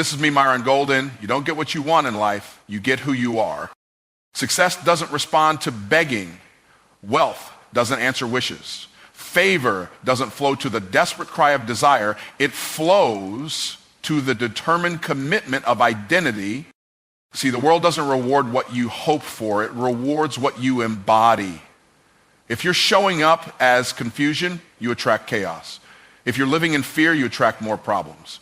this is me, Myron Golden. You don't get what you want in life, you get who you are. Success doesn't respond to begging. Wealth doesn't answer wishes. Favor doesn't flow to the desperate cry of desire. It flows to the determined commitment of identity. See, the world doesn't reward what you hope for. It rewards what you embody. If you're showing up as confusion, you attract chaos. If you're living in fear, you attract more problems.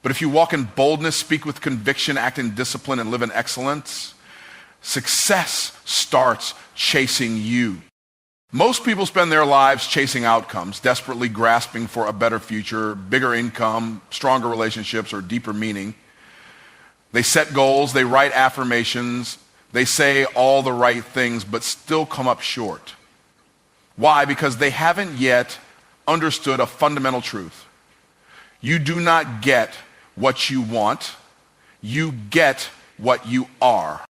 But if you walk in boldness, speak with conviction, act in discipline, and live in excellence, success starts chasing you. Most people spend their lives chasing outcomes, desperately grasping for a better future, bigger income, stronger relationships, or deeper meaning. They set goals, they write affirmations, they say all the right things, but still come up short. Why? Because they haven't yet understood a fundamental truth. You do not get what you want, you get what you are.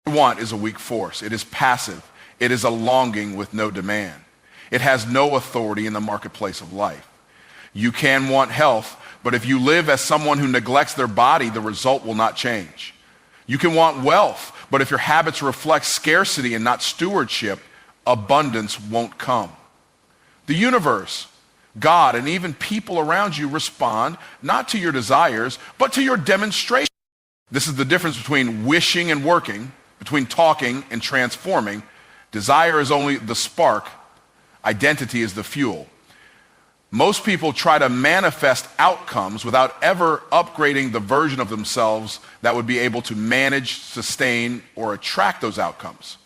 What you want is a weak force. It is passive. It is a longing with no demand. It has no authority in the marketplace of life. You can want health, but if you live as someone who neglects their body, the result will not change. You can want wealth, but if your habits reflect scarcity and not stewardship, abundance won't come. The universe, God, and even people around you respond not to your desires, but to your demonstration. This is the difference between wishing and working, between talking and transforming. Desire is only the spark. Identity is the fuel. Most people try to manifest outcomes without ever upgrading the version of themselves that would be able to manage, sustain, or attract those outcomes.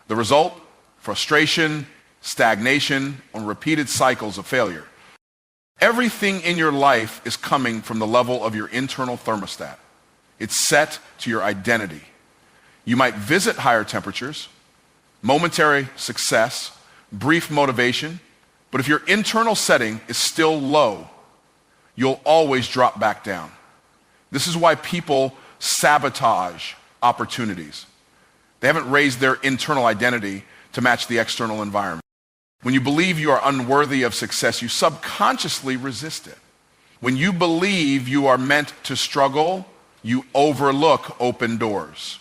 The result? Frustration, stagnation, and repeated cycles of failure. Everything in your life is coming from the level of your internal thermostat. It's set to your identity. You might visit higher temperatures, momentary success, brief motivation, but if your internal setting is still low, you'll always drop back down. This is why people sabotage opportunities. They haven't raised their internal identity to match the external environment. When you believe you are unworthy of success, you subconsciously resist it. When you believe you are meant to struggle, you overlook open doors.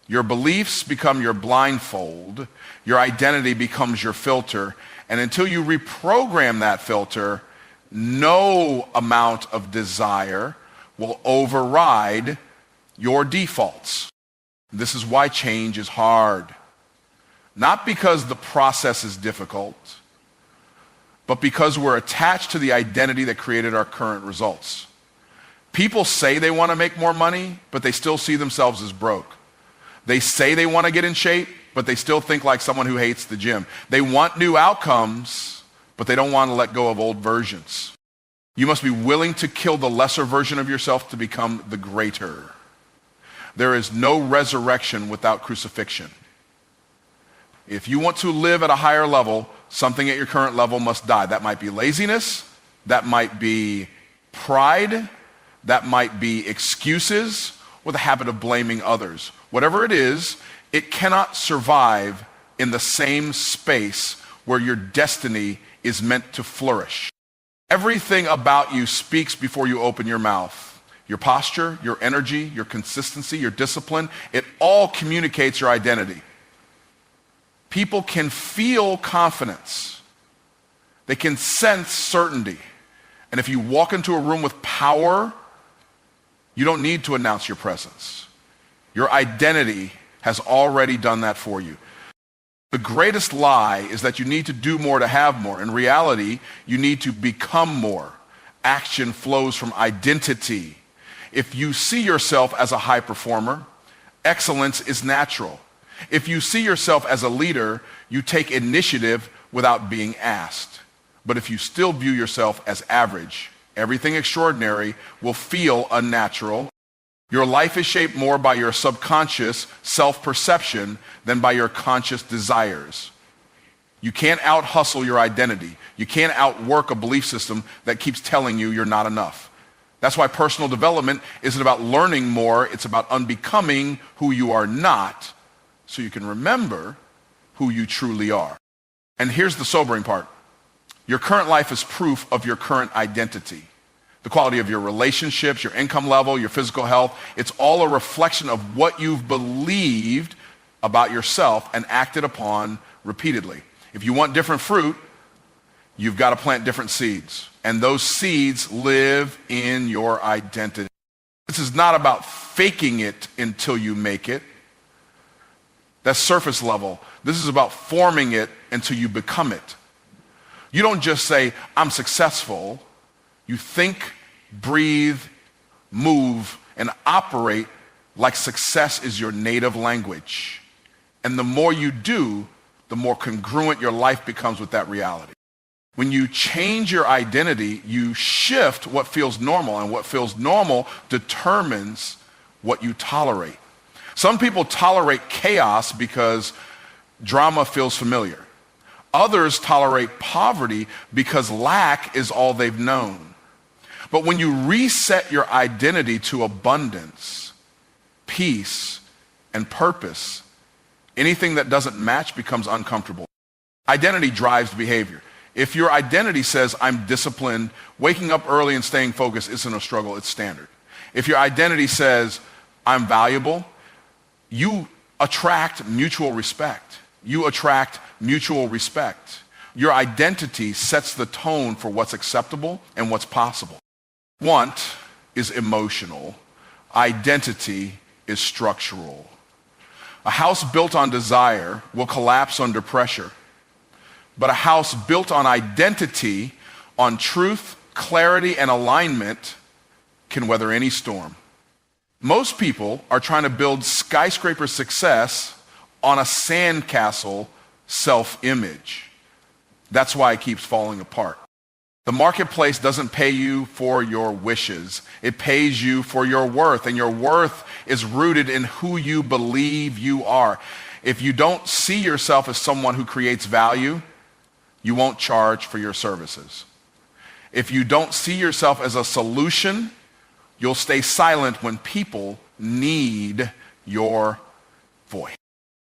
Your beliefs become your blindfold, your identity becomes your filter, and until you reprogram that filter, no amount of desire will override your defaults. This is why change is hard. Not because the process is difficult, but because we're attached to the identity that created our current results. People say they want to make more money, but they still see themselves as broke. They say they want to get in shape, but they still think like someone who hates the gym. They want new outcomes, but they don't want to let go of old versions. You must be willing to kill the lesser version of yourself to become the greater. There is no resurrection without crucifixion. If you want to live at a higher level, something at your current level must die. That might be laziness, that might be pride, that might be excuses, or the habit of blaming others. Whatever it is, it cannot survive in the same space where your destiny is meant to flourish. Everything about you speaks before you open your mouth. Your posture, your energy, your consistency, your discipline, it all communicates your identity. People can feel confidence. They can sense certainty. And if you walk into a room with power, you don't need to announce your presence. Your identity has already done that for you. The greatest lie is that you need to do more to have more. In reality, you need to become more. Action flows from identity. If you see yourself as a high performer, excellence is natural. If you see yourself as a leader, you take initiative without being asked. But if you still view yourself as average, everything extraordinary will feel unnatural. Your life is shaped more by your subconscious self-perception than by your conscious desires. You can't out-hustle your identity. You can't outwork a belief system that keeps telling you you're not enough. That's why personal development isn't about learning more, it's about unbecoming who you are not, so you can remember who you truly are. And here's the sobering part. Your current life is proof of your current identity. the quality of your relationships, your income level, your physical health. It's all a reflection of what you've believed about yourself and acted upon repeatedly. If you want different fruit, you've got to plant different seeds. And those seeds live in your identity. This is not about faking it until you make it. That's surface level. This is about forming it until you become it. You don't just say, I'm successful. You think, breathe, move, and operate like success is your native language. And the more you do, the more congruent your life becomes with that reality. When you change your identity, you shift what feels normal, and what feels normal determines what you tolerate. Some people tolerate chaos because drama feels familiar. Others tolerate poverty because lack is all they've known. But when you reset your identity to abundance, peace, and purpose, anything that doesn't match becomes uncomfortable. Identity drives behavior. If your identity says, I'm disciplined, waking up early and staying focused isn't a struggle, it's standard. If your identity says, I'm valuable, you attract mutual respect. You attract mutual respect. Your identity sets the tone for what's acceptable and what's possible. Want is emotional. Identity is structural. A house built on desire will collapse under pressure. But a house built on identity, on truth, clarity, and alignment can weather any storm. Most people are trying to build skyscraper success on a sandcastle self-image. That's why it keeps falling apart. The marketplace doesn't pay you for your wishes. It pays you for your worth, and your worth is rooted in who you believe you are. If you don't see yourself as someone who creates value, you won't charge for your services. If you don't see yourself as a solution, you'll stay silent when people need your voice.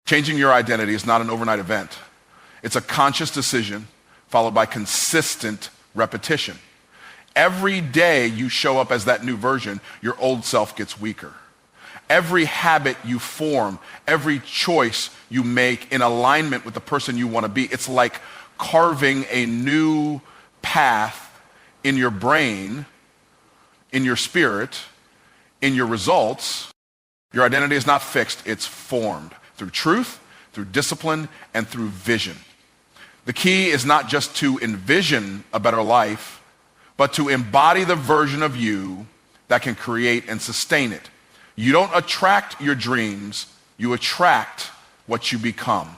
Changing your identity is not an overnight event. It's a conscious decision followed by consistent repetition. Every day you show up as that new version, your old self gets weaker. Every habit you form, every choice you make in alignment with the person you want to be, it's like carving a new path in your brain, in your spirit, in your results. Your identity is not fixed, it's formed through truth, through discipline, and through vision. The key is not just to envision a better life, but to embody the version of you that can create and sustain it. You don't attract your dreams, you attract what you become.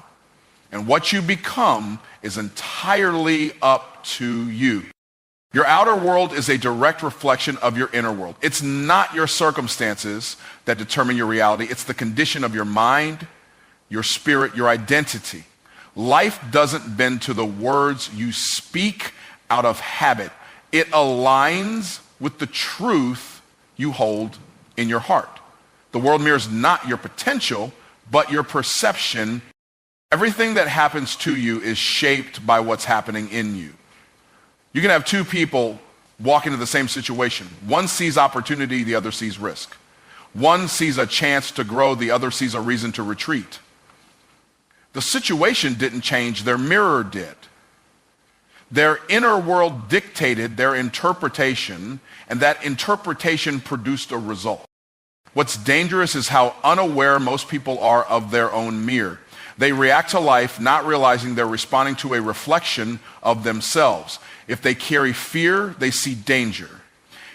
And what you become is entirely up to you. Your outer world is a direct reflection of your inner world. It's not your circumstances that determine your reality. It's the condition of your mind, your spirit, your identity. Life doesn't bend to the words you speak out of habit. It aligns with the truth you hold in your heart. The world mirrors not your potential, but your perception. Everything that happens to you is shaped by what's happening in you. You can have two people walk into the same situation. One sees opportunity, the other sees risk. One sees a chance to grow, the other sees a reason to retreat. The situation didn't change, their mirror did. Their inner world dictated their interpretation, and that interpretation produced a result. What's dangerous is how unaware most people are of their own mirror. They react to life not realizing they're responding to a reflection of themselves. If they carry fear, they see danger.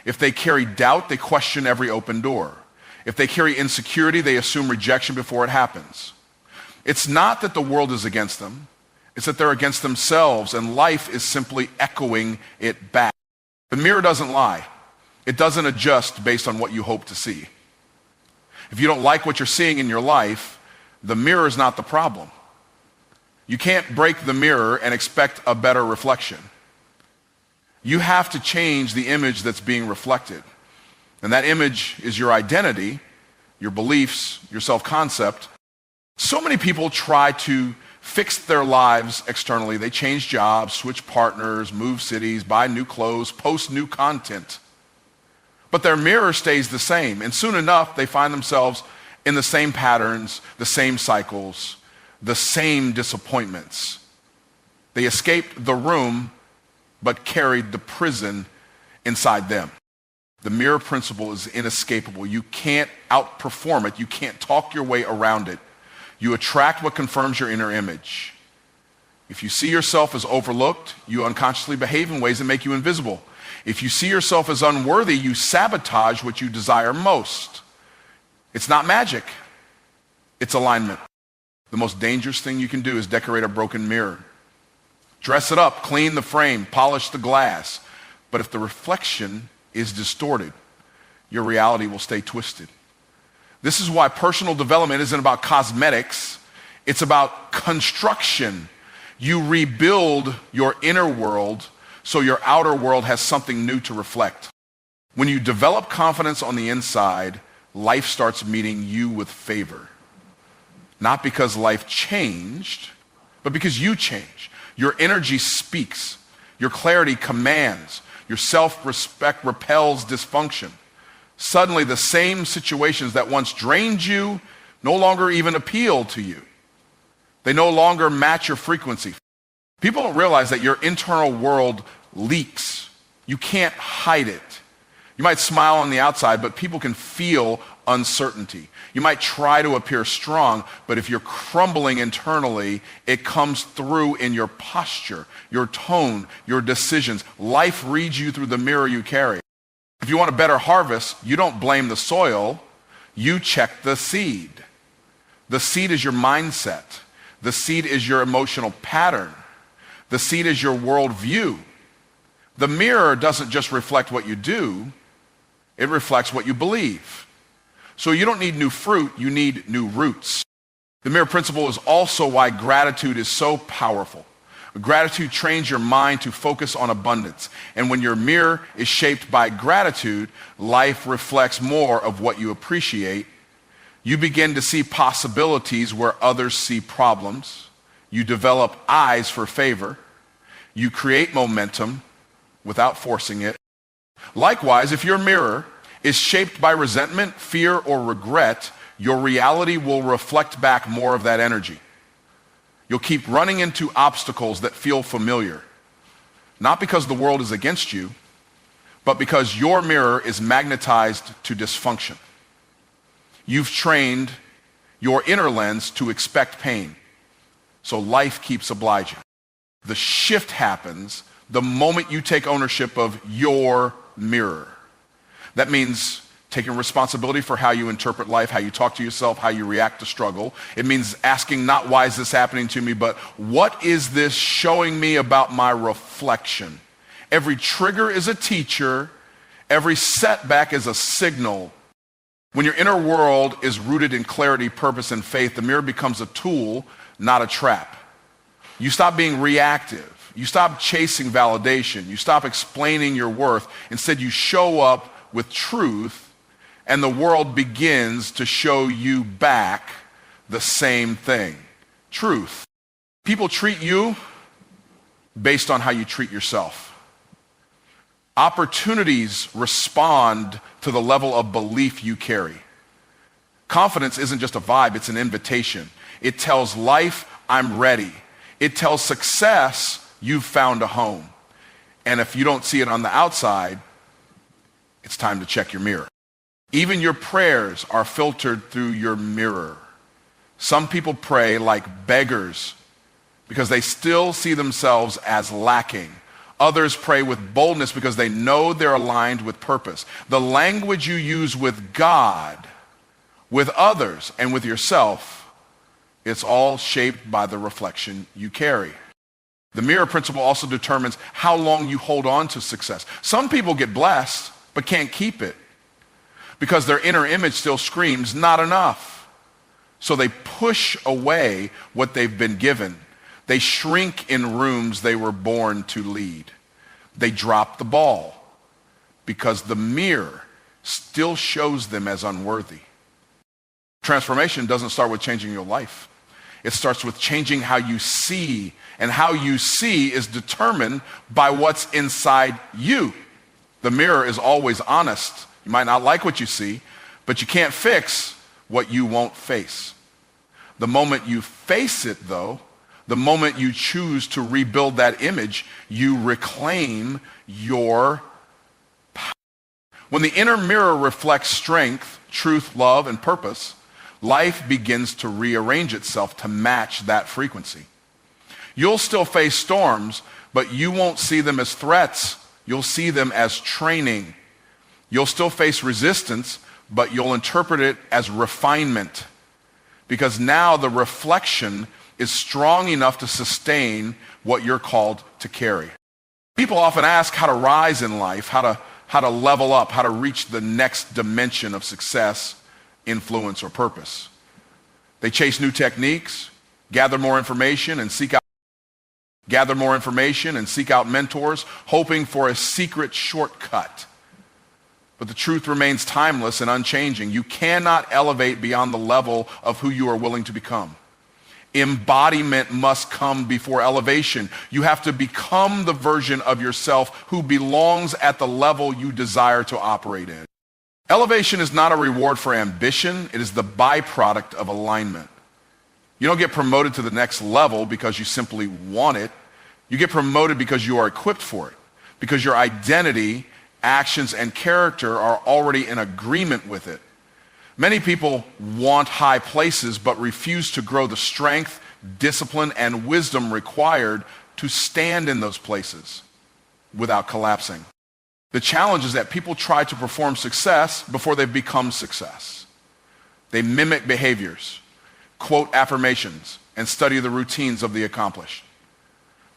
If they carry doubt, they question every open door. If they carry insecurity, they assume rejection before it happens. It's not that the world is against them. It's that they're against themselves, and life is simply echoing it back. The mirror doesn't lie. It doesn't adjust based on what you hope to see. If you don't like what you're seeing in your life, the mirror is not the problem. You can't break the mirror and expect a better reflection. You have to change the image that's being reflected. And that image is your identity, your beliefs, your self-concept. So many people try to fix their lives externally. They change jobs, switch partners, move cities, buy new clothes, post new content. But their mirror stays the same. And soon enough, they find themselves in the same patterns, the same cycles, the same disappointments. They escaped the room, but carried the prison inside them. The mirror principle is inescapable. You can't outperform it. You can't talk your way around it. You attract what confirms your inner image. If you see yourself as overlooked, you unconsciously behave in ways that make you invisible. If you see yourself as unworthy, you sabotage what you desire most. It's not magic. It's alignment. The most dangerous thing you can do is decorate a broken mirror. Dress it up, clean the frame, polish the glass. But if the reflection is distorted, your reality will stay twisted. This is why personal development isn't about cosmetics. It's about construction. You rebuild your inner world so your outer world has something new to reflect. When you develop confidence on the inside, life starts meeting you with favor. Not because life changed, but because you change. Your energy speaks. Your clarity commands. Your self-respect repels dysfunction. Suddenly, the same situations that once drained you no longer even appeal to you. They no longer match your frequency. People don't realize that your internal world leaks. You can't hide it. You might smile on the outside, but people can feel uncertainty. You might try to appear strong, but if you're crumbling internally, it comes through in your posture, your tone, your decisions. Life reads you through the mirror you carry. If you want a better harvest, you don't blame the soil, you check the seed. The seed is your mindset. The seed is your emotional pattern. The seed is your worldview. The mirror doesn't just reflect what you do, it reflects what you believe. So you don't need new fruit, you need new roots. The mirror principle is also why gratitude is so powerful. Gratitude trains your mind to focus on abundance. And when your mirror is shaped by gratitude, life reflects more of what you appreciate. You begin to see possibilities where others see problems. You develop eyes for favor. You create momentum without forcing it. Likewise, if your mirror is shaped by resentment, fear, or regret, your reality will reflect back more of that energy. You'll keep running into obstacles that feel familiar, not because the world is against you, but because your mirror is magnetized to dysfunction. You've trained your inner lens to expect pain, so life keeps obliging. The shift happens the moment you take ownership of your mirror. That means taking responsibility for how you interpret life, how you talk to yourself, how you react to struggle. It means asking not why is this happening to me, but what is this showing me about my reflection? Every trigger is a teacher. Every setback is a signal. When your inner world is rooted in clarity, purpose, and faith, the mirror becomes a tool, not a trap. You stop being reactive. You stop chasing validation. You stop explaining your worth. Instead, you show up with truth, and the world begins to show you back the same thing. Truth. People treat you based on how you treat yourself. Opportunities respond to the level of belief you carry. Confidence isn't just a vibe, it's an invitation. It tells life, I'm ready. It tells success, you've found a home. And if you don't see it on the outside, it's time to check your mirror. Even your prayers are filtered through your mirror. Some people pray like beggars because they still see themselves as lacking. Others pray with boldness because they know they're aligned with purpose. The language you use with God, with others, and with yourself, it's all shaped by the reflection you carry. The mirror principle also determines how long you hold on to success. Some people get blessed but can't keep it because their inner image still screams, not enough. So they push away what they've been given. They shrink in rooms they were born to lead. They drop the ball because the mirror still shows them as unworthy. Transformation doesn't start with changing your life. It starts with changing how you see, and how you see is determined by what's inside you. The mirror is always honest. You might not like what you see, but you can't fix what you won't face. The moment you face it, though, the moment you choose to rebuild that image, you reclaim your power. When the inner mirror reflects strength, truth, love, and purpose, life begins to rearrange itself to match that frequency. You'll still face storms, but you won't see them as threats. You'll see them as training. You'll still face resistance, but you'll interpret it as refinement, because now the reflection is strong enough to sustain what you're called to carry. People often ask how to rise in life, how to level up, how to reach the next dimension of success, influence, or purpose. They chase new techniques, gather more information, and seek out mentors, hoping for a secret shortcut. But the truth remains timeless and unchanging. You cannot elevate beyond the level of who you are willing to become. Embodiment must come before elevation. You have to become the version of yourself who belongs at the level you desire to operate in. Elevation is not a reward for ambition. It is the byproduct of alignment. You don't get promoted to the next level because you simply want it. You get promoted because you are equipped for it, because your identity, actions, and character are already in agreement with it. Many people want high places but refuse to grow the strength, discipline, and wisdom required to stand in those places without collapsing. The challenge is that people try to perform success before they've become success. They mimic behaviors, quote affirmations, and study the routines of the accomplished,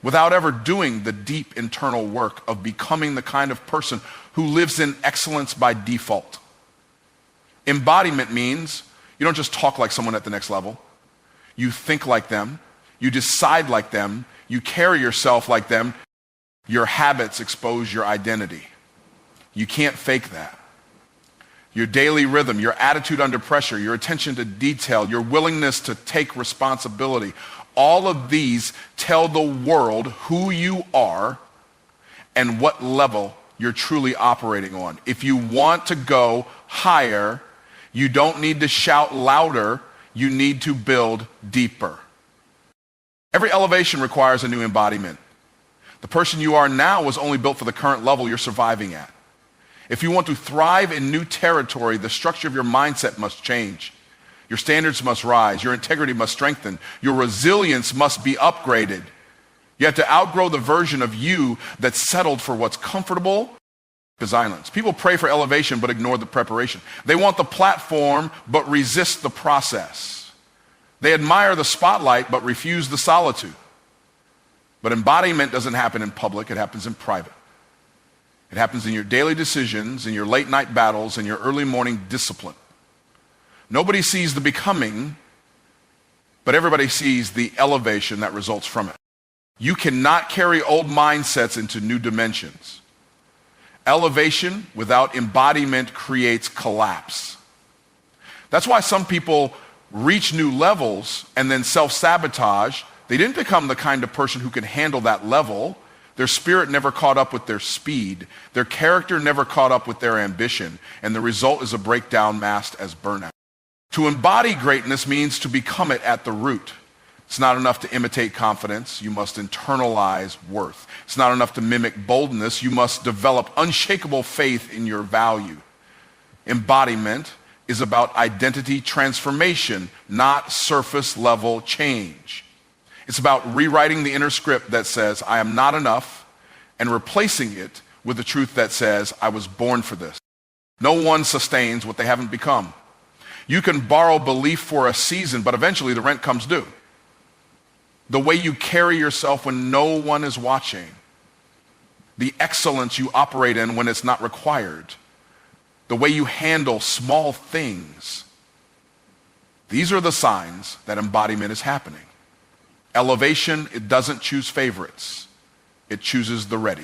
without ever doing the deep internal work of becoming the kind of person who lives in excellence by default. Embodiment means you don't just talk like someone at the next level. You think like them. You decide like them. You carry yourself like them. Your habits expose your identity. You can't fake that. Your daily rhythm, your attitude under pressure, your attention to detail, your willingness to take responsibility, all of these tell the world who you are and what level you're truly operating on. If you want to go higher, you don't need to shout louder, you need to build deeper. Every elevation requires a new embodiment. The person you are now was only built for the current level you're surviving at. If you want to thrive in new territory, the structure of your mindset must change. Your standards must rise, your integrity must strengthen, your resilience must be upgraded. You have to outgrow the version of you that's settled for what's comfortable. Silence. People pray for elevation but ignore the preparation. They want the platform but resist the process. They admire the spotlight but refuse the solitude. But embodiment doesn't happen in public, it happens in private. It happens in your daily decisions, in your late night battles, in your early morning discipline. Nobody sees the becoming, but everybody sees the elevation that results from it. You cannot carry old mindsets into new dimensions. Elevation without embodiment creates collapse. That's why some people reach new levels and then self-sabotage. They didn't become the kind of person who can handle that level. Their spirit never caught up with their speed. Their character never caught up with their ambition. And the result is a breakdown masked as burnout. To embody greatness means to become it at the root. It's not enough to imitate confidence. You must internalize worth. It's not enough to mimic boldness. You must develop unshakable faith in your value. Embodiment is about identity transformation, not surface level change. It's about rewriting the inner script that says, I am not enough, and replacing it with the truth that says, I was born for this. No one sustains what they haven't become. You can borrow belief for a season, but eventually the rent comes due. The way you carry yourself when no one is watching, the excellence you operate in when it's not required, the way you handle small things. These are the signs that embodiment is happening. Elevation, it doesn't choose favorites. It chooses the ready.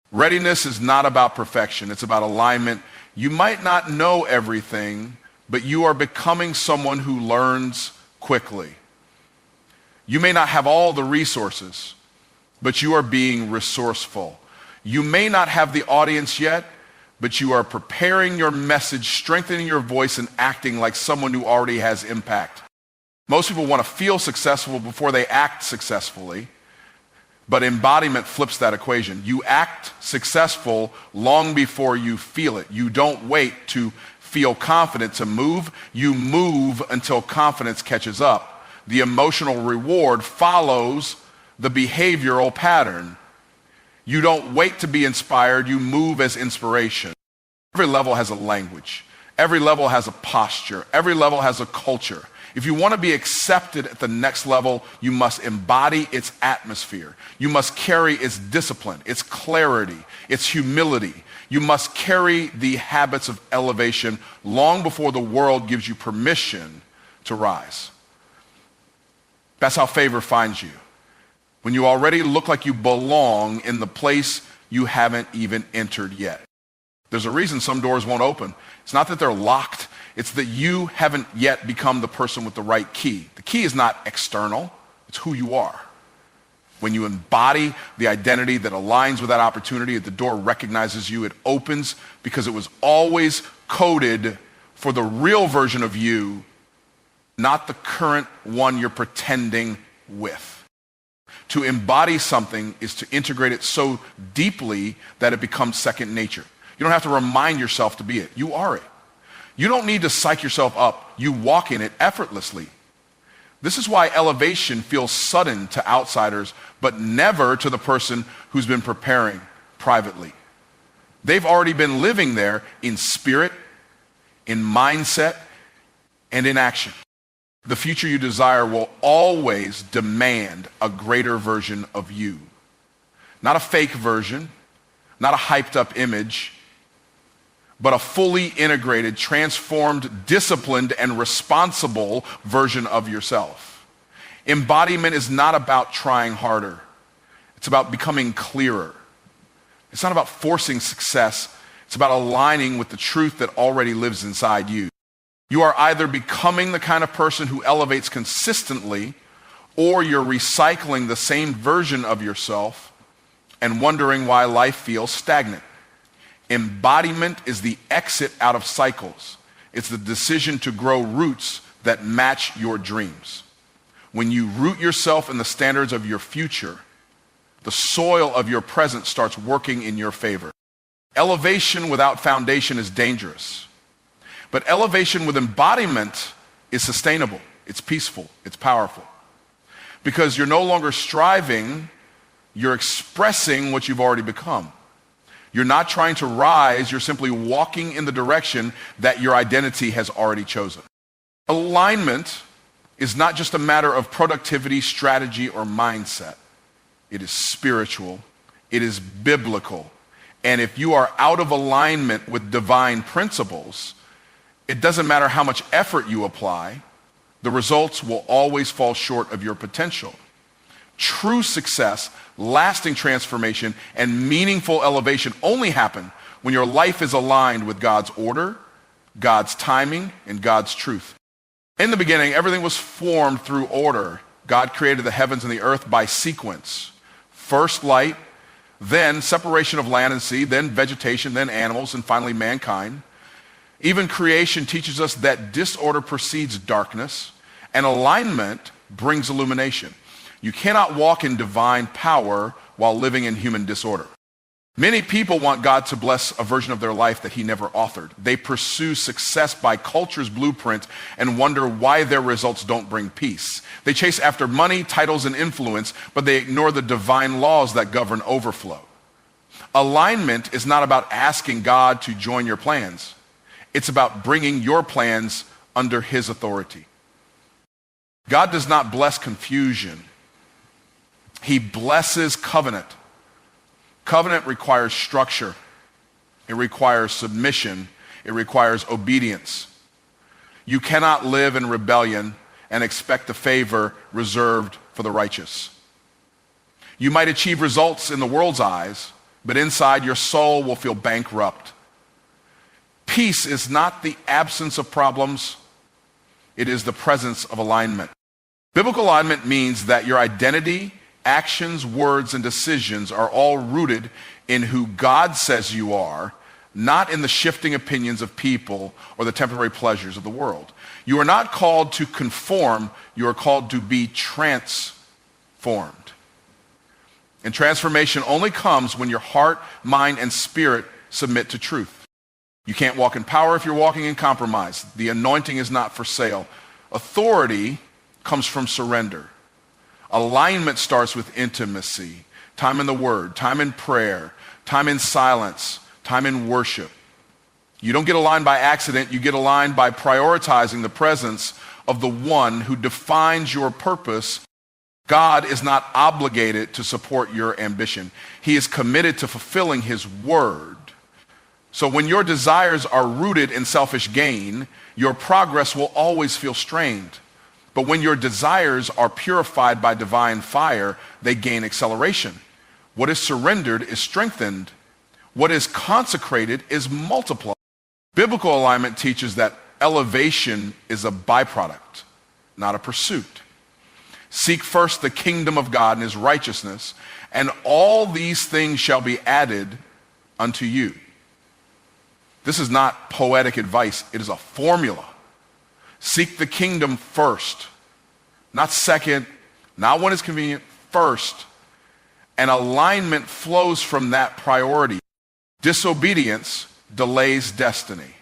Readiness is not about perfection. It's about alignment. You might not know everything, but you are becoming someone who learns quickly. You may not have all the resources, but you are being resourceful. You may not have the audience yet, but you are preparing your message, strengthening your voice, and acting like someone who already has impact. Most people want to feel successful before they act successfully, but embodiment flips that equation. You act successful long before you feel it. You don't wait to feel confident to move. You move until confidence catches up. The emotional reward follows the behavioral pattern. You don't wait to be inspired. You move as inspiration. Every level has a language. Every level has a posture. Every level has a culture. If you want to be accepted at the next level, you must embody its atmosphere. You must carry its discipline, its clarity, its humility. You must carry the habits of elevation long before the world gives you permission to rise. That's how favor finds you. When you already look like you belong in the place you haven't even entered yet. There's a reason some doors won't open. It's not that they're locked. It's that you haven't yet become the person with the right key. The key is not external. It's who you are. When you embody the identity that aligns with that opportunity, the door recognizes you. It opens because it was always coded for the real version of you, not the current one you're pretending with. To embody something is to integrate it so deeply that it becomes second nature. You don't have to remind yourself to be it. You are it. You don't need to psych yourself up. You walk in it effortlessly. This is why elevation feels sudden to outsiders, but never to the person who's been preparing privately. They've already been living there in spirit, in mindset, and in action. The future you desire will always demand a greater version of you. Not a fake version, not a hyped up image, but a fully integrated, transformed, disciplined, and responsible version of yourself. Embodiment is not about trying harder. It's about becoming clearer. It's not about forcing success. It's about aligning with the truth that already lives inside you. You are either becoming the kind of person who elevates consistently, or you're recycling the same version of yourself and wondering why life feels stagnant. Embodiment is the exit out of cycles. It's the decision to grow roots that match your dreams. When you root yourself in the standards of your future, the soil of your present starts working in your favor. Elevation without foundation is dangerous. But elevation with embodiment is sustainable. It's peaceful. It's powerful. Because you're no longer striving, you're expressing what you've already become. You're not trying to rise, you're simply walking in the direction that your identity has already chosen. Alignment is not just a matter of productivity, strategy, or mindset. It is spiritual. It is biblical. And if you are out of alignment with divine principles, it doesn't matter how much effort you apply, the results will always fall short of your potential. True success, lasting transformation, and meaningful elevation only happen when your life is aligned with God's order, God's timing, and God's truth. In the beginning, everything was formed through order. God created the heavens and the earth by sequence. First light, then separation of land and sea, then vegetation, then animals, and finally mankind. Even creation teaches us that disorder precedes darkness, and alignment brings illumination. You cannot walk in divine power while living in human disorder. Many people want God to bless a version of their life that he never authored. They pursue success by culture's blueprint and wonder why their results don't bring peace. They chase after money, titles, and influence, but they ignore the divine laws that govern overflow. Alignment is not about asking God to join your plans. It's about bringing your plans under his authority. God does not bless confusion. He blesses covenant. Covenant requires structure. It requires submission. It requires obedience. You cannot live in rebellion and expect the favor reserved for the righteous. You might achieve results in the world's eyes, but inside your soul will feel bankrupt. Peace is not the absence of problems. It is the presence of alignment. Biblical alignment means that your identity, actions, words, and decisions are all rooted in who God says you are, not in the shifting opinions of people or the temporary pleasures of the world. You are not called to conform, you are called to be transformed. And transformation only comes when your heart, mind, and spirit submit to truth. You can't walk in power if you're walking in compromise. The anointing is not for sale. Authority comes from surrender. Alignment starts with intimacy, time in the Word, time in prayer, time in silence, time in worship. You don't get aligned by accident, you get aligned by prioritizing the presence of the one who defines your purpose. God is not obligated to support your ambition. He is committed to fulfilling his word. So when your desires are rooted in selfish gain, your progress will always feel strained. But when your desires are purified by divine fire, they gain acceleration. What is surrendered is strengthened. What is consecrated is multiplied. Biblical alignment teaches that elevation is a byproduct, not a pursuit. Seek first the kingdom of God and his righteousness, and all these things shall be added unto you. This is not poetic advice, it is a formula. Seek the kingdom first, not second, not when it's convenient, first. And alignment flows from that priority. Disobedience delays destiny.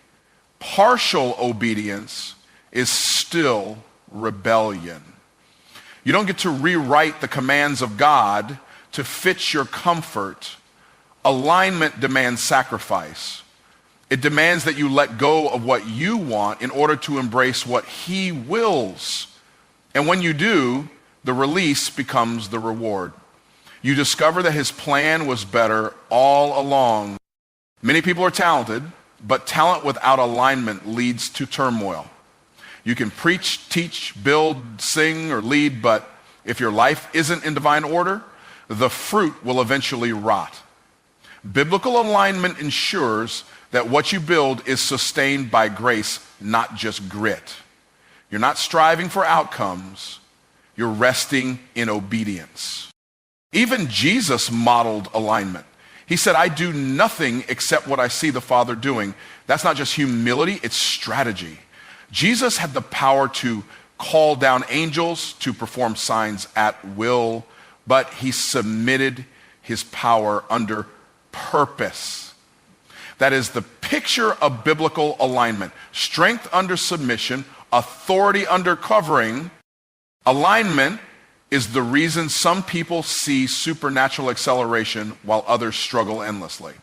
Partial obedience is still rebellion. You don't get to rewrite the commands of God to fit your comfort. Alignment demands sacrifice. It demands that you let go of what you want in order to embrace what he wills. And when you do, the release becomes the reward. You discover that his plan was better all along. Many people are talented, but talent without alignment leads to turmoil. You can preach, teach, build, sing, or lead, but if your life isn't in divine order, the fruit will eventually rot. Biblical alignment ensures that what you build is sustained by grace, not just grit. You're not striving for outcomes, you're resting in obedience. Even Jesus modeled alignment. He said, I do nothing except what I see the Father doing. That's not just humility, it's strategy. Jesus had the power to call down angels, to perform signs at will, but he submitted his power under purpose. That is the picture of biblical alignment. Strength under submission, authority under covering. Alignment is the reason some people see supernatural acceleration while others struggle endlessly.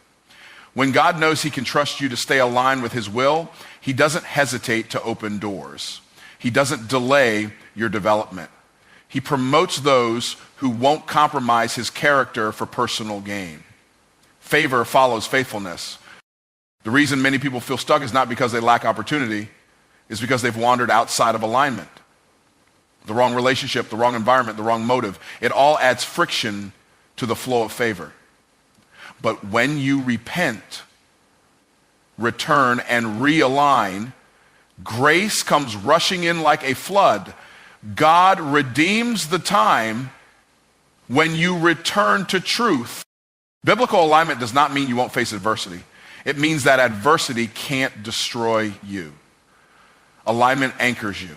When God knows he can trust you to stay aligned with his will, he doesn't hesitate to open doors. He doesn't delay your development. He promotes those who won't compromise his character for personal gain. Favor follows faithfulness. The reason many people feel stuck is not because they lack opportunity, it's because they've wandered outside of alignment. The wrong relationship, the wrong environment, the wrong motive. It all adds friction to the flow of favor. But when you repent, return, and realign, grace comes rushing in like a flood. God redeems the time when you return to truth. Biblical alignment does not mean you won't face adversity. It means that adversity can't destroy you. Alignment anchors you.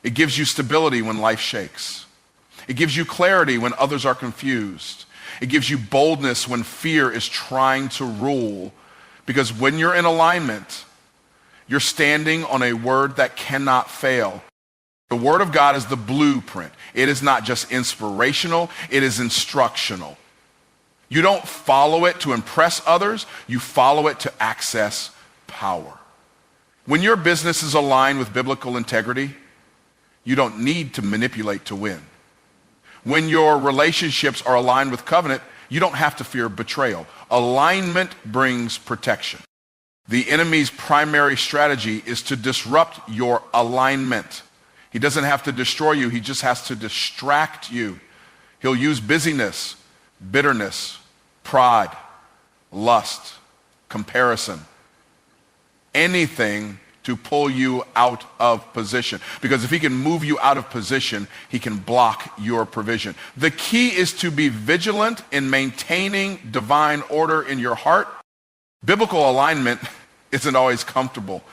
It gives you stability when life shakes. It gives you clarity when others are confused. It gives you boldness when fear is trying to rule. Because when you're in alignment, you're standing on a word that cannot fail. The word of God is the blueprint. It is not just inspirational, it is instructional. You don't follow it to impress others, you follow it to access power. When your business is aligned with biblical integrity, you don't need to manipulate to win. When your relationships are aligned with covenant, you don't have to fear betrayal. Alignment brings protection. The enemy's primary strategy is to disrupt your alignment. He doesn't have to destroy you, he just has to distract you. He'll use busyness, bitterness, pride, lust, comparison, anything to pull you out of position. Because if he can move you out of position, he can block your provision. The key is to be vigilant in maintaining divine order in your heart Biblical alignment isn't always comfortable.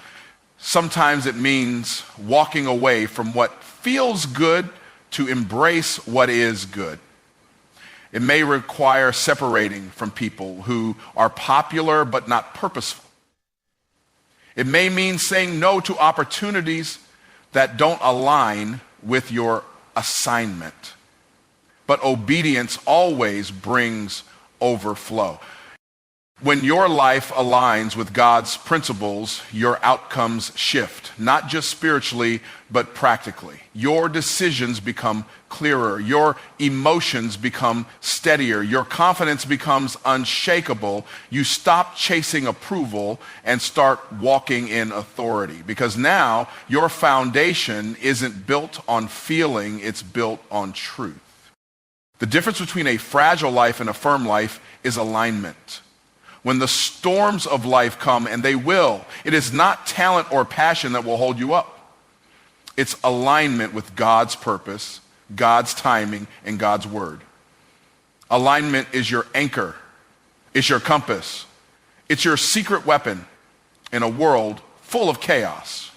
Sometimes it means walking away from what feels good to embrace what is good. It may require separating from people who are popular but not purposeful. It may mean saying no to opportunities that don't align with your assignment. But obedience always brings overflow. When your life aligns with God's principles, your outcomes shift, not just spiritually, but practically. Your decisions become clearer. Your emotions become steadier. Your confidence becomes unshakable. You stop chasing approval and start walking in authority, because now your foundation isn't built on feeling, it's built on truth. The difference between a fragile life and a firm life is alignment. When the storms of life come, and they will, it is not talent or passion that will hold you up. It's alignment with God's purpose, God's timing, and God's word. Alignment is your anchor. It's your compass. It's your secret weapon in a world full of chaos.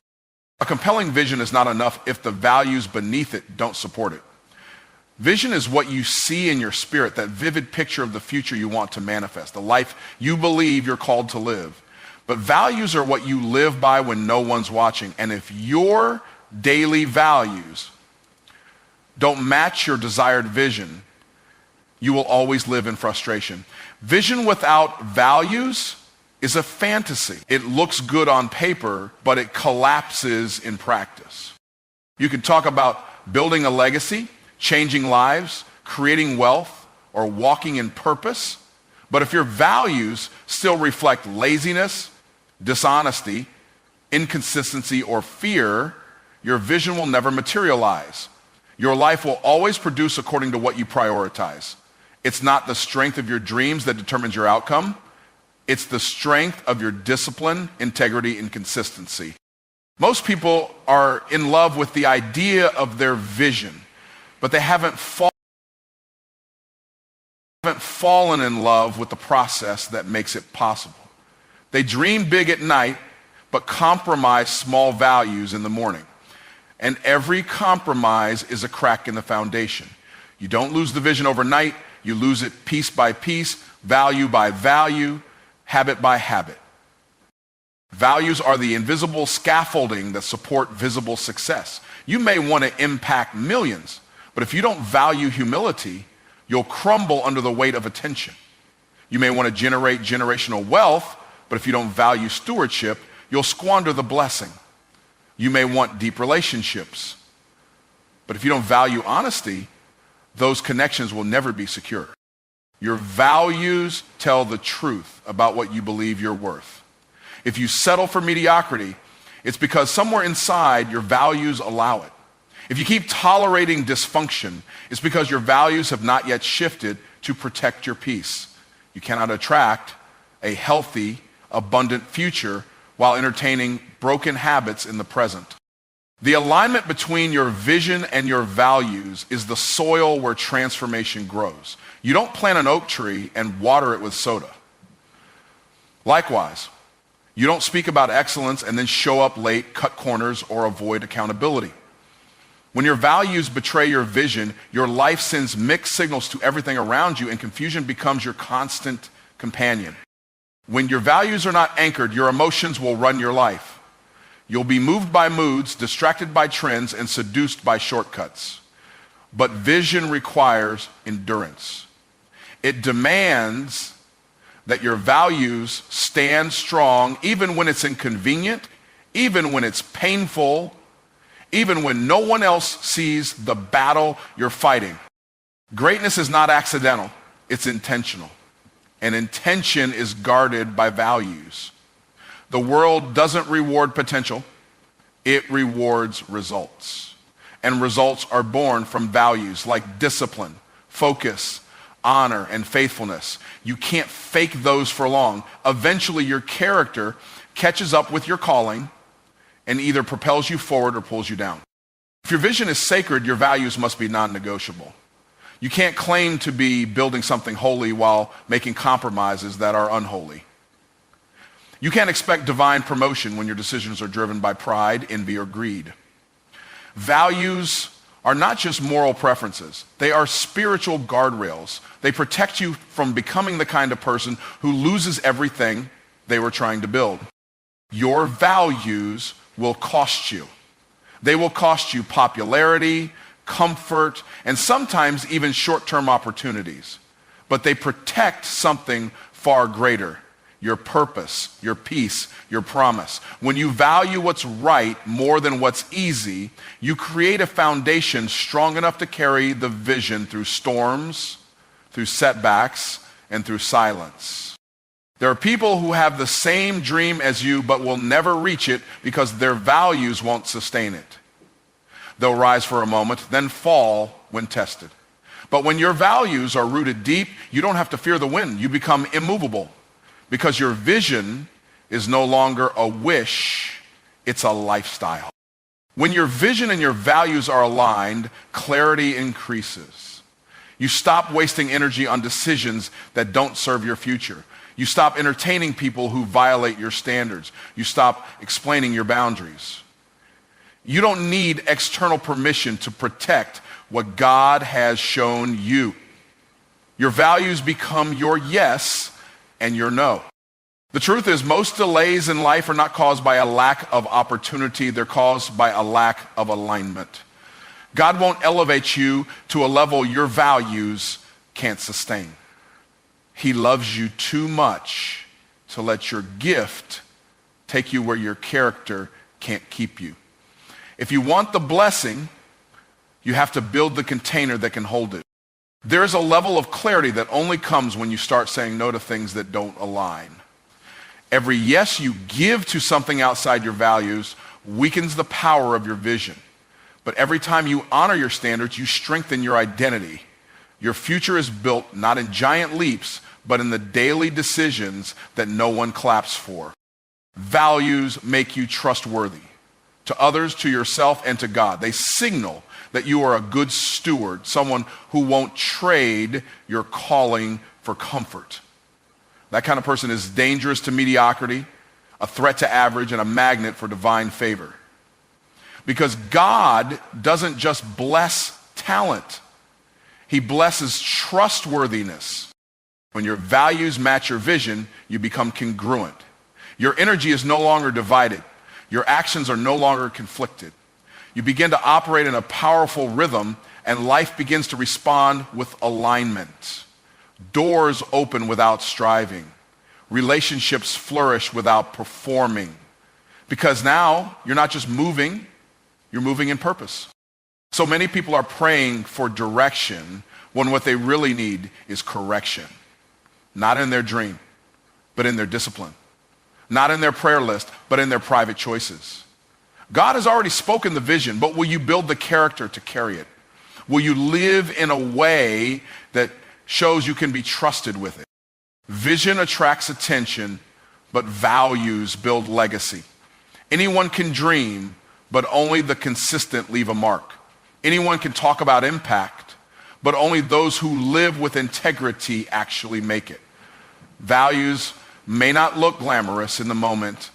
A compelling vision is not enough if the values beneath it don't support it. Vision is what you see in your spirit, that vivid picture of the future you want to manifest, the life you believe you're called to live. But values are what you live by when no one's watching. And if your daily values don't match your desired vision, you will always live in frustration. Vision without values is a fantasy. It looks good on paper, but it collapses in practice. You can talk about building a legacy, changing lives, creating wealth, or walking in purpose. But if your values still reflect laziness, dishonesty, inconsistency, or fear, your vision will never materialize. Your life will always produce according to what you prioritize. It's not the strength of your dreams that determines your outcome. It's the strength of your discipline, integrity, and consistency. Most people are in love with the idea of their vision, but they haven't fallen in love with the process that makes it possible. They dream big at night, but compromise small values in the morning. And every compromise is a crack in the foundation. You don't lose the vision overnight. You lose it piece by piece, value by value, habit by habit. Values are the invisible scaffolding that support visible success. You may want to impact millions, but if you don't value humility, you'll crumble under the weight of attention. You may want to generate generational wealth, but if you don't value stewardship, you'll squander the blessing. You may want deep relationships, but if you don't value honesty, those connections will never be secure. Your values tell the truth about what you believe you're worth. If you settle for mediocrity, it's because somewhere inside your values allow it. If you keep tolerating dysfunction, it's because your values have not yet shifted to protect your peace. You cannot attract a healthy, abundant future while entertaining broken habits in the present. The alignment between your vision and your values is the soil where transformation grows. You don't plant an oak tree and water it with soda. Likewise, you don't speak about excellence and then show up late, cut corners, or avoid accountability. When your values betray your vision, your life sends mixed signals to everything around you, and confusion becomes your constant companion. When your values are not anchored, your emotions will run your life. You'll be moved by moods, distracted by trends, and seduced by shortcuts. But vision requires endurance. It demands that your values stand strong even when it's inconvenient, even when it's painful, even when no one else sees the battle you're fighting. Greatness is not accidental, it's intentional. And intention is guarded by values. The world doesn't reward potential, it rewards results. And results are born from values like discipline, focus, honor, and faithfulness. You can't fake those for long. Eventually, your character catches up with your calling and either propels you forward or pulls you down. If your vision is sacred, your values must be non-negotiable. You can't claim to be building something holy while making compromises that are unholy. You can't expect divine promotion when your decisions are driven by pride, envy, or greed. Values are not just moral preferences. They are spiritual guardrails. They protect you from becoming the kind of person who loses everything they were trying to build. Your values will cost you. They will cost you popularity, comfort, and sometimes even short-term opportunities. But they protect something far greater: your purpose, your peace, your promise. When you value what's right more than what's easy, you create a foundation strong enough to carry the vision through storms, through setbacks, and through silence. There are people who have the same dream as you but will never reach it because their values won't sustain it. They'll rise for a moment, then fall when tested. But when your values are rooted deep, you don't have to fear the wind. You become immovable because your vision is no longer a wish, it's a lifestyle. When your vision and your values are aligned, clarity increases. You stop wasting energy on decisions that don't serve your future. You stop entertaining people who violate your standards. You stop explaining your boundaries. You don't need external permission to protect what God has shown you. Your values become your yes and your no. The truth is, most delays in life are not caused by a lack of opportunity. They're caused by a lack of alignment. God won't elevate you to a level your values can't sustain. He loves you too much to let your gift take you where your character can't keep you. If you want the blessing, you have to build the container that can hold it. There's a level of clarity that only comes when you start saying no to things that don't align. Every yes you give to something outside your values weakens the power of your vision. But every time you honor your standards, you strengthen your identity. Your future is built not in giant leaps, but in the daily decisions that no one claps for. Values make you trustworthy to others, to yourself, and to God. They signal that you are a good steward, someone who won't trade your calling for comfort. That kind of person is dangerous to mediocrity, a threat to average, and a magnet for divine favor. Because God doesn't just bless talent, He blesses trustworthiness. When your values match your vision, you become congruent. Your energy is no longer divided. Your actions are no longer conflicted. You begin to operate in a powerful rhythm, and life begins to respond with alignment. Doors open without striving. Relationships flourish without performing. Because now you're not just moving, you're moving in purpose. So many people are praying for direction when what they really need is correction. Not in their dream, but in their discipline. Not in their prayer list, but in their private choices. God has already spoken the vision, but will you build the character to carry it? Will you live in a way that shows you can be trusted with it? Vision attracts attention, but values build legacy. Anyone can dream, but only the consistent leave a mark. Anyone can talk about impact, but only those who live with integrity actually make it. Values may not look glamorous in the moment,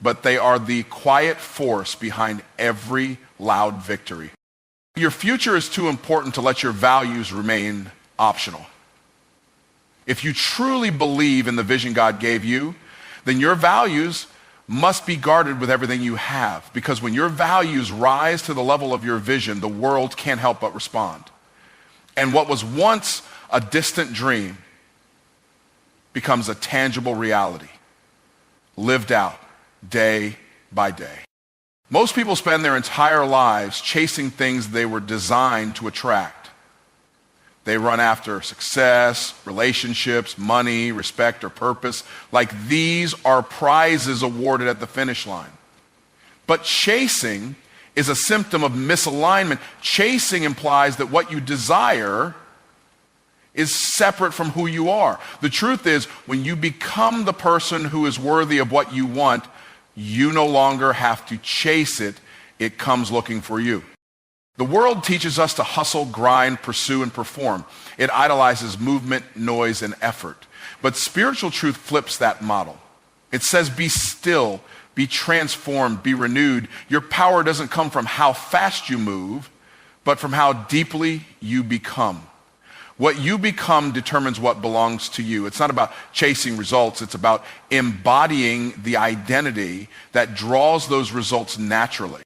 but they are the quiet force behind every loud victory. Your future is too important to let your values remain optional. If you truly believe in the vision God gave you, then your values must be guarded with everything you have. Because when your values rise to the level of your vision, the world can't help but respond. And what was once a distant dream becomes a tangible reality, lived out day by day. Most people spend their entire lives chasing things they were designed to attract. They run after success, relationships, money, respect, or purpose, like these are prizes awarded at the finish line. But chasing is a symptom of misalignment. Chasing implies that what you desire is separate from who you are. The truth is, when you become the person who is worthy of what you want, you no longer have to chase it. It comes looking for you. The world teaches us to hustle, grind, pursue, and perform. It idolizes movement, noise, and effort. But spiritual truth flips that model. It says be still, be transformed, be renewed. Your power doesn't come from how fast you move, but from how deeply you become. What you become determines what belongs to you. It's not about chasing results. It's about embodying the identity that draws those results naturally.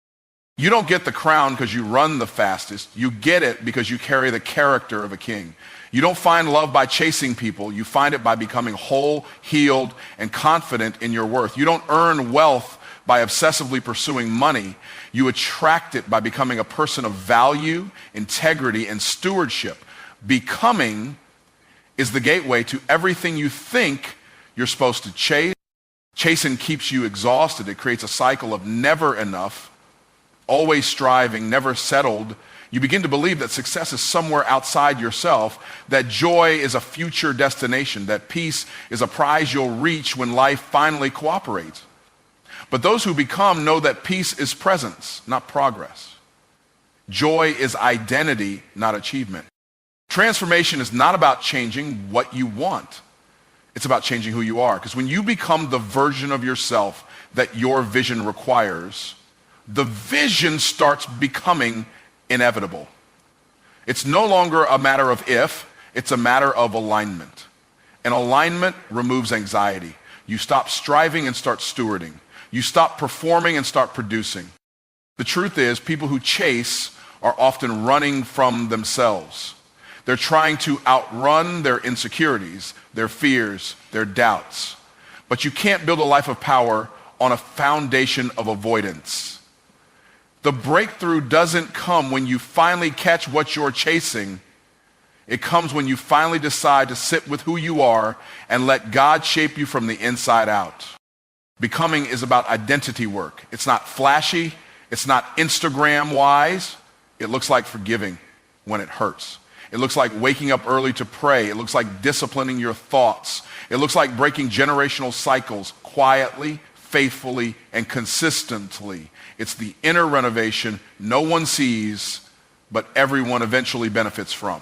You don't get the crown because you run the fastest. You get it because you carry the character of a king. You don't find love by chasing people. You find it by becoming whole, healed, and confident in your worth. You don't earn wealth by obsessively pursuing money. You attract it by becoming a person of value, integrity, and stewardship. Becoming is the gateway to everything you think you're supposed to chase. Chasing keeps you exhausted. It creates a cycle of never enough, always striving, never settled. You begin to believe that success is somewhere outside yourself, that joy is a future destination, that peace is a prize you'll reach when life finally cooperates. But those who become know that peace is presence, not progress. Joy is identity, not achievement. Transformation is not about changing what you want. It's about changing who you are. Because when you become the version of yourself that your vision requires, the vision starts becoming inevitable. It's no longer a matter of if, it's a matter of alignment. And alignment removes anxiety. You stop striving and start stewarding. You stop performing and start producing. The truth is, people who chase are often running from themselves. They're trying to outrun their insecurities, their fears, their doubts. But you can't build a life of power on a foundation of avoidance. The breakthrough doesn't come when you finally catch what you're chasing. It comes when you finally decide to sit with who you are and let God shape you from the inside out. Becoming is about identity work. It's not flashy. It's not Instagram-wise. It looks like forgiving when it hurts. It looks like waking up early to pray. It looks like disciplining your thoughts. It looks like breaking generational cycles quietly, faithfully, and consistently. It's the inner renovation no one sees, but everyone eventually benefits from.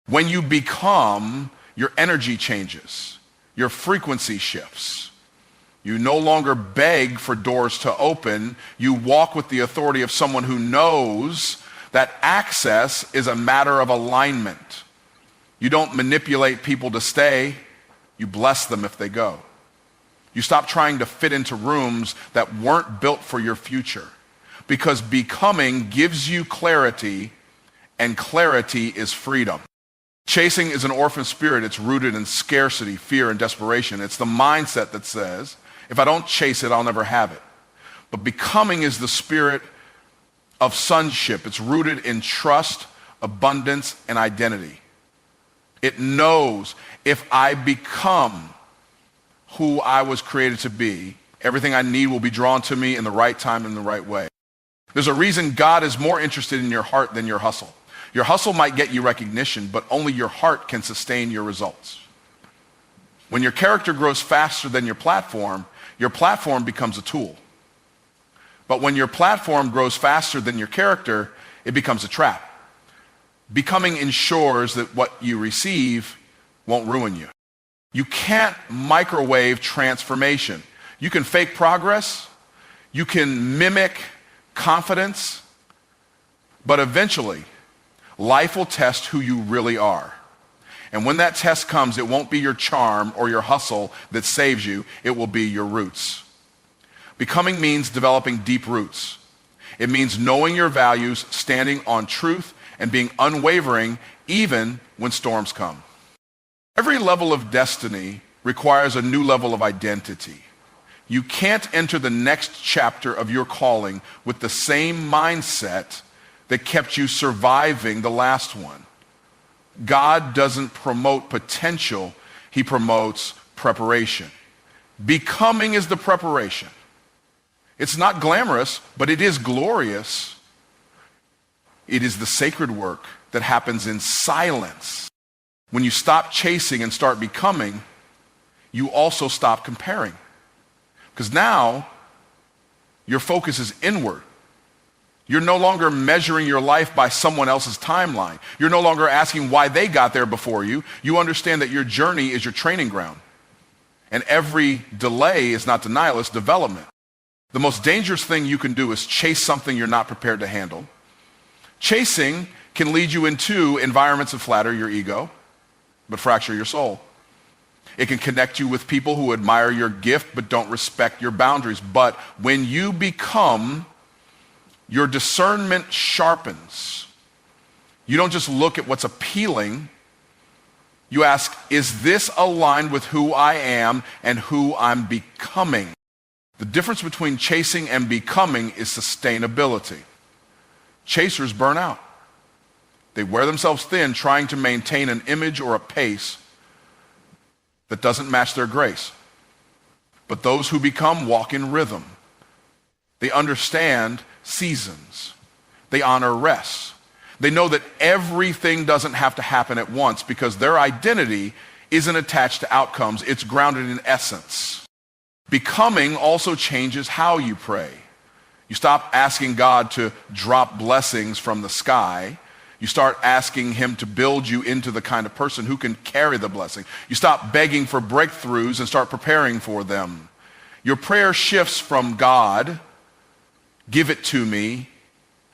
When you become, your energy changes. Your frequency shifts. You no longer beg for doors to open. You walk with the authority of someone who knows that access is a matter of alignment. You don't manipulate people to stay. You bless them if they go. You stop trying to fit into rooms that weren't built for your future, because becoming gives you clarity, and clarity is freedom. Chasing is an orphan spirit. It's rooted in scarcity, fear, and desperation. It's the mindset that says, if I don't chase it, I'll never have it. But becoming is the spirit of sonship. It's rooted in trust, abundance, and identity. It knows if I become who I was created to be, everything I need will be drawn to me in the right time and in the right way. There's a reason God is more interested in your heart than your hustle. Your hustle might get you recognition, but only your heart can sustain your results. When your character grows faster than your platform becomes a tool. But when your platform grows faster than your character, it becomes a trap. Becoming ensures that what you receive won't ruin you. You can't microwave transformation. You can fake progress. You can mimic confidence. But eventually, life will test who you really are. And when that test comes, it won't be your charm or your hustle that saves you. It will be your roots. Becoming means developing deep roots. It means knowing your values, standing on truth, and being unwavering even when storms come. Every level of destiny requires a new level of identity. You can't enter the next chapter of your calling with the same mindset that kept you surviving the last one. God doesn't promote potential, he promotes preparation. Becoming is the preparation. It's not glamorous, but it is glorious. It is the sacred work that happens in silence. When you stop chasing and start becoming, you also stop comparing. Because now, your focus is inward. You're no longer measuring your life by someone else's timeline. You're no longer asking why they got there before you. You understand that your journey is your training ground. And every delay is not denial, it's development. The most dangerous thing you can do is chase something you're not prepared to handle. Chasing can lead you into environments that flatter your ego, but fracture your soul. It can connect you with people who admire your gift but don't respect your boundaries. But when you become, your discernment sharpens. You don't just look at what's appealing. You ask, is this aligned with who I am and who I'm becoming? The difference between chasing and becoming is sustainability. Chasers burn out. They wear themselves thin trying to maintain an image or a pace that doesn't match their grace. But those who become walk in rhythm. They understand seasons. They honor rest. They know that everything doesn't have to happen at once because their identity isn't attached to outcomes. It's grounded in essence. Becoming also changes how you pray. You stop asking God to drop blessings from the sky. You start asking him to build you into the kind of person who can carry the blessing. You stop begging for breakthroughs and start preparing for them. Your prayer shifts from God, give it to me,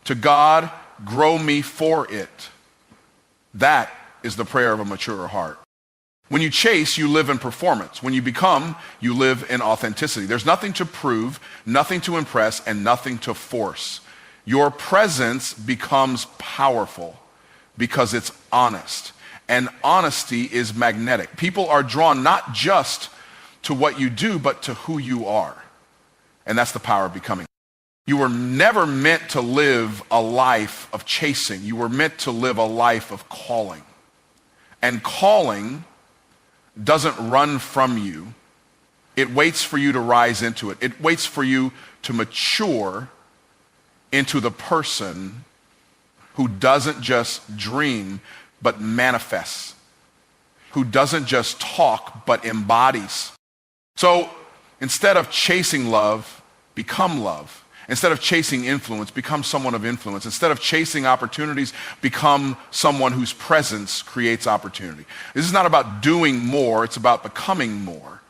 to God, grow me for it. That is the prayer of a mature heart. When you chase, you live in performance. When you become, you live in authenticity. There's nothing to prove, nothing to impress, and nothing to force. Your presence becomes powerful because it's honest. And honesty is magnetic. People are drawn not just to what you do, but to who you are. And that's the power of becoming. You were never meant to live a life of chasing. You were meant to live a life of calling. And calling doesn't run from you. It waits for you to rise into it. It waits for you to mature into the person who doesn't just dream, but manifests. Who doesn't just talk, but embodies. So instead of chasing love, become love. Instead of chasing influence, become someone of influence. Instead of chasing opportunities, become someone whose presence creates opportunity. This is not about doing more, it's about becoming more.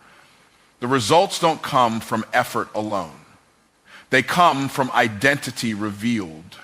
The results don't come from effort alone. They come from identity revealed.